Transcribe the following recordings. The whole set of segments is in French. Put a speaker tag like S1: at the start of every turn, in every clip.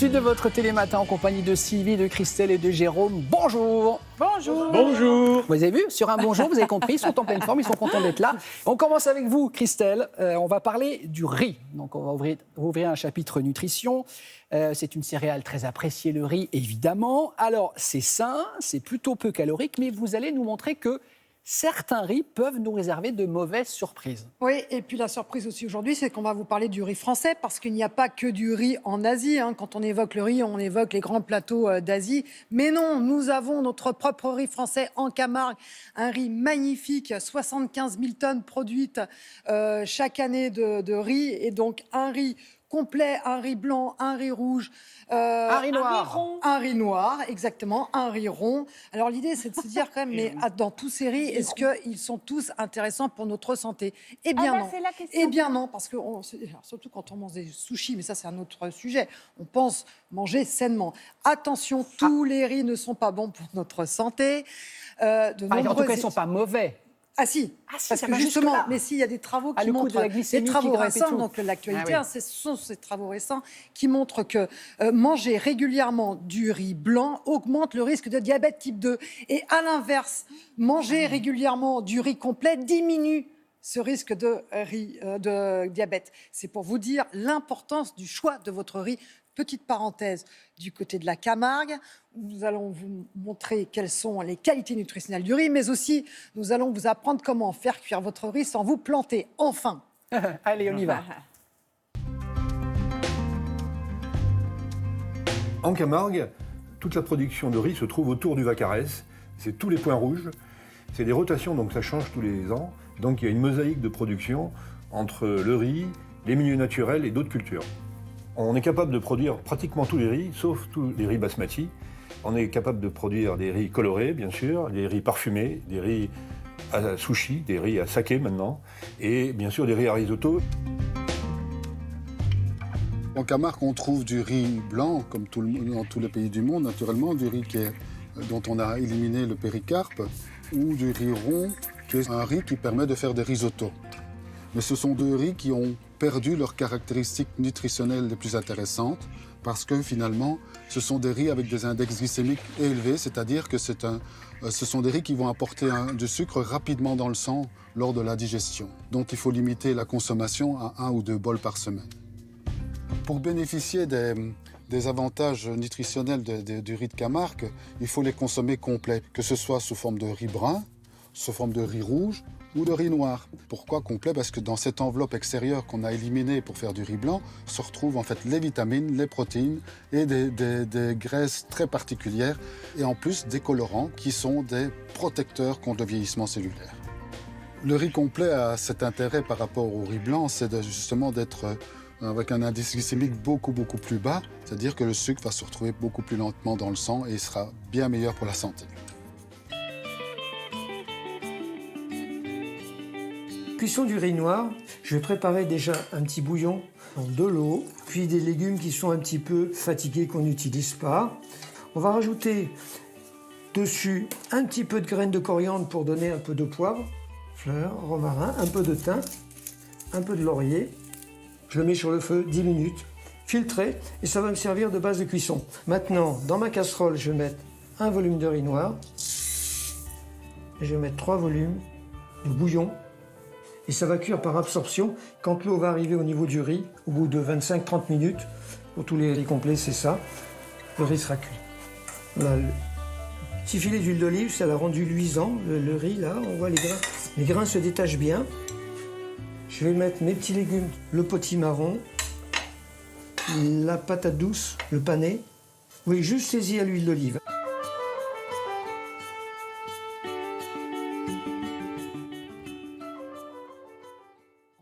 S1: Suite de votre télématin en compagnie de Sylvie, de Christelle et de Jérôme. Bonjour.
S2: Bonjour.
S3: Bonjour.
S1: Vous avez vu, sur un bonjour, vous avez compris, ils sont en pleine forme, ils sont contents d'être là. On commence avec vous, Christelle. On va parler du riz. Donc, on va ouvrir un chapitre nutrition. C'est une céréale très appréciée, le riz, évidemment. Alors, c'est sain, c'est plutôt peu calorique, mais vous allez nous montrer que certains riz peuvent nous réserver de mauvaises surprises.
S2: Oui, et puis la surprise aussi aujourd'hui, c'est qu'on va vous parler du riz français, parce qu'il n'y a pas que du riz en Asie. Quand on évoque le riz, on évoque les grands plateaux d'Asie. Mais non, nous avons notre propre riz français en Camargue, un riz magnifique, 75 000 tonnes produites chaque année de riz, et donc un riz complet, un riz blanc, un riz rouge.
S1: Un riz noir.
S2: Un riz rond. Un riz noir, exactement, un riz rond. Alors l'idée, c'est de se dire quand même, mais dans tous ces riz, est-ce qu'ils sont tous intéressants pour notre santé? Eh bien non.
S4: C'est la question.
S2: Eh bien non, parce que surtout quand on mange des sushis, mais ça c'est un autre sujet, on pense manger sainement. Attention, tous les riz ne sont pas bons pour notre santé.
S1: En tout cas, ils ne sont pas mauvais.
S2: Ah si, parce
S1: ça
S2: que
S1: va
S2: justement,
S1: jusque-là.
S2: mais s'il y a des travaux qui
S1: le coup
S2: montrent,
S1: de la
S2: des
S1: glycémie
S2: travaux
S1: qui grimpe et
S2: récents,
S1: tout.
S2: donc l'actualité,
S1: Ah oui.
S2: ce sont ces travaux récents qui montrent que manger régulièrement du riz blanc augmente le risque de diabète type 2. Et à l'inverse, manger régulièrement du riz complet diminue ce risque de diabète. C'est pour vous dire l'importance du choix de votre riz. Petite parenthèse, du côté de la Camargue, nous allons vous montrer quelles sont les qualités nutritionnelles du riz, mais aussi nous allons vous apprendre comment faire cuire votre riz sans vous planter. Enfin.
S1: Allez, on y va.
S3: En Camargue, toute la production de riz se trouve autour du Vacarès. C'est tous les points rouges. C'est des rotations, donc ça change tous les ans. Donc il y a une mosaïque de production entre le riz, les milieux naturels et d'autres cultures. On est capable de produire pratiquement tous les riz, sauf tous les riz basmati. On est capable de produire des riz colorés, bien sûr, des riz parfumés, des riz à sushi, des riz à saké maintenant, et bien sûr des riz à risotto.
S5: En Camargue, on trouve du riz blanc, comme dans tous les pays du monde, naturellement, du riz dont on a éliminé le péricarpe, ou du riz rond, qui est un riz qui permet de faire des risottos. Mais ce sont deux riz qui ont perdu leurs caractéristiques nutritionnelles les plus intéressantes, parce que finalement, ce sont des riz avec des index glycémiques élevés, c'est-à-dire que ce sont des riz qui vont apporter du sucre rapidement dans le sang lors de la digestion. Donc il faut limiter la consommation à 1 ou 2 bols par semaine. Pour bénéficier des avantages nutritionnels du riz de Camargue, il faut les consommer complets, que ce soit sous forme de riz brun, sous forme de riz rouge ou de riz noir. Pourquoi complet? Parce que dans cette enveloppe extérieure qu'on a éliminée pour faire du riz blanc, se retrouvent en fait les vitamines, les protéines et des graisses très particulières, et en plus des colorants qui sont des protecteurs contre le vieillissement cellulaire. Le riz complet a cet intérêt par rapport au riz blanc, c'est justement d'être avec un indice glycémique beaucoup plus bas, c'est-à-dire que le sucre va se retrouver beaucoup plus lentement dans le sang et sera bien meilleur pour la santé.
S6: Cuisson du riz noir, je vais préparer déjà un petit bouillon dans de l'eau, puis des légumes qui sont un petit peu fatigués qu'on n'utilise pas. On va rajouter dessus un petit peu de graines de coriandre pour donner un peu de poivre, fleurs, romarin, un peu de thym, un peu de laurier. Je le mets sur le feu 10 minutes, filtré, et ça va me servir de base de cuisson. Maintenant, dans ma casserole, je vais mettre un volume de riz noir, et je vais mettre 3 volumes de bouillon. Et ça va cuire par absorption. Quand l'eau va arriver au niveau du riz, au bout de 25-30 minutes, pour tous les riz complets, c'est ça, le riz sera cuit. Là, le petit filet d'huile d'olive, ça l'a rendu luisant, le riz, là, on voit les grains se détachent bien. Je vais mettre mes petits légumes, le potimarron, la patate douce, le pané. Oui, juste saisi à l'huile d'olive.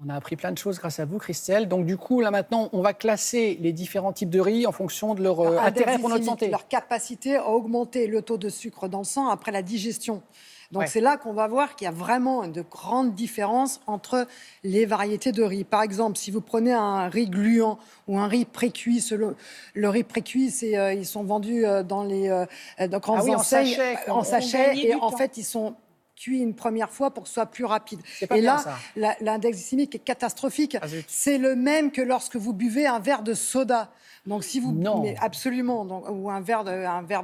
S1: On a appris plein de choses grâce à vous, Christelle. Donc du coup, là maintenant, on va classer les différents types de riz en fonction de leur intérêt pour notre santé.
S2: Leur capacité à augmenter le taux de sucre dans le sang après la digestion. Donc
S1: Ouais.
S2: c'est là qu'on va voir qu'il y a vraiment de grandes différences entre les variétés de riz. Par exemple, si vous prenez un riz gluant ou un riz précuit, le riz précuit, ils sont vendus dans les grandes enseignes
S1: en sachet,
S2: en sachet, et en fait ils sont cuit une première fois pour que ce soit plus rapide.
S1: C'est pas
S2: Et
S1: bien,
S2: là,
S1: ça.
S2: l'index glycémique est catastrophique.
S1: Ah, zut.
S2: C'est le même que lorsque vous buvez un verre de soda. Donc si vous
S1: Non.
S2: mais absolument, donc, ou un verre de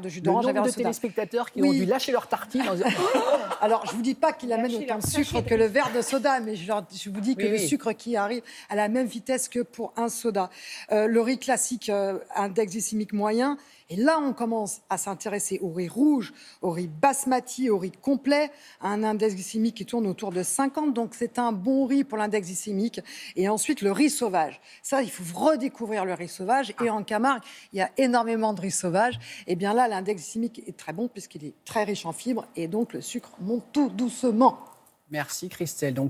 S2: jus
S1: Le
S2: d'orange, un
S1: nombre
S2: verre
S1: de
S2: de soda.
S1: téléspectateurs qui
S2: Oui.
S1: ont dû lâcher leur tartine en disant
S2: Alors, je ne vous dis pas qu'il amène
S4: Lâcher
S2: autant de
S4: leur
S2: sucre
S4: sachet de
S2: que le verre de soda, mais je vous dis que
S1: Oui,
S2: le
S1: oui.
S2: sucre qui arrive à la même vitesse que pour un soda. Le riz classique, index glycémique moyen. Et là, on commence à s'intéresser au riz rouge, au riz basmati, au riz complet, un index glycémique qui tourne autour de 50. Donc, c'est un bon riz pour l'index glycémique. Et ensuite, le riz sauvage. Ça, il faut redécouvrir le riz sauvage. Et en Camargue, il y a énormément de riz sauvage. Et bien là, l'index glycémique est très bon puisqu'il est très riche en fibres. Et donc, le sucre monte tout doucement.
S1: Merci Christelle. Donc